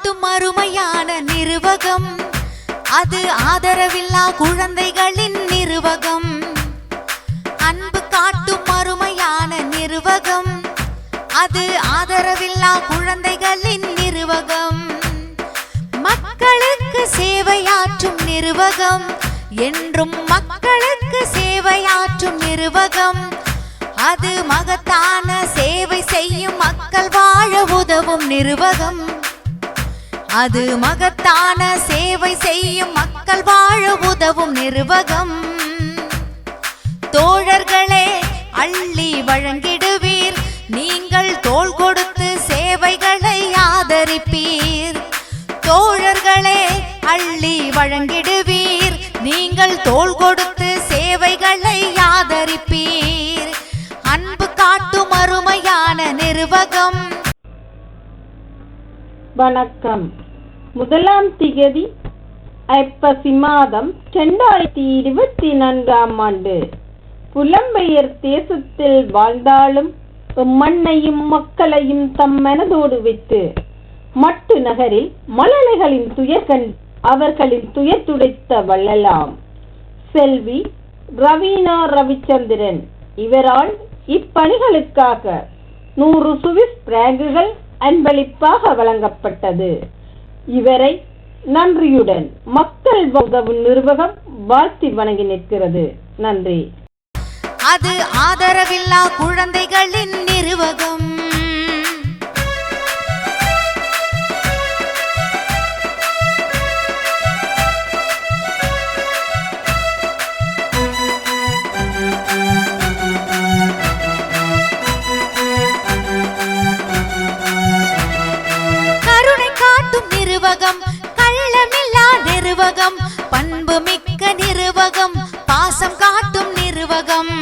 காட்டும் அருமையான நிறுவகம், அது ஆதரவில்லா குழந்தைகளின் நிறுவகம். அன்பு காட்டும் அருமையான நிறுவகம், அது ஆதரவில்லா குழந்தைகளின் நிறுவகம். மக்களுக்கு சேவையாற்றும் நிறுவகம், என்றும் மக்களுக்கு சேவையாற்றும் நிறுவகம். அது மகத்தான சேவை செய்யும் மக்கள் வாழ உதவும் நிறுவகம். அது மகத்தான சேவை செய்யும் மக்கள் வாழ உதவும் நிறுவகம். தோழர்களே, அள்ளி வழங்கிடுவீர், நீங்கள் தோள் கொடுத்து சேவைகளை ஆதரிப்பீர். தோழர்களே, அள்ளி வழங்கிடுவீர், நீங்கள் தோள் கொடுத்து சேவைகளை ஆதரிப்பீர். அன்பு காட்டும் அருமையான நிறுவகம். வணக்கம். 1ஆம் தேதி ஐப்பசி மாதம் 2024ஆம் ஆண்டு. புலம்பெயர் தேசத்தில் வாழ்ந்தாலும் மண்ணையும் மக்களையும் தம் மனதோடு வைத்து மட்டு நகரில் மழலைகளின் துயர்கள் அவர்களின் துயர் துடைத்த வள்ளலாம் செல்வி ரவீனா ரவிச்சந்திரன் இவரால் இப்பணிகளுக்காக 100 சுவிஸ் பிராங்குகள் அன்பளிப்பாக வழங்கப்பட்டது. இவரை நன்றியுடன் மக்கள் உதவும் நிறுவனம் வாழ்த்தி வணங்கி நிற்கிறது. நன்றி. அது ஆதரவில்லா குழந்தைகளின் நிறுவகம். கருணை காட்டும் நிறுவகம், கள்ளமில்லா நிறுவகம், பண்பு மிக்க நிறுவகம், பாசம் காட்டும் நிறுவகம்.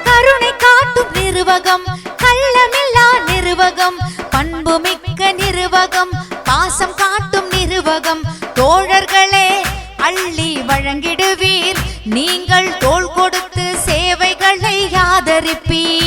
கருணை காட்டும் நிறுவகம், கள்ளமில்லா நிறுவகம், பண்பு மிக்க நிறுவகம், பாசம் காட்டும் நிறுவகம். தோழர்களே, அள்ளி வழங்கிடுவீர், நீங்கள் தோள் கொடுத்து சேவைகளை ஆதரிப்பீர்.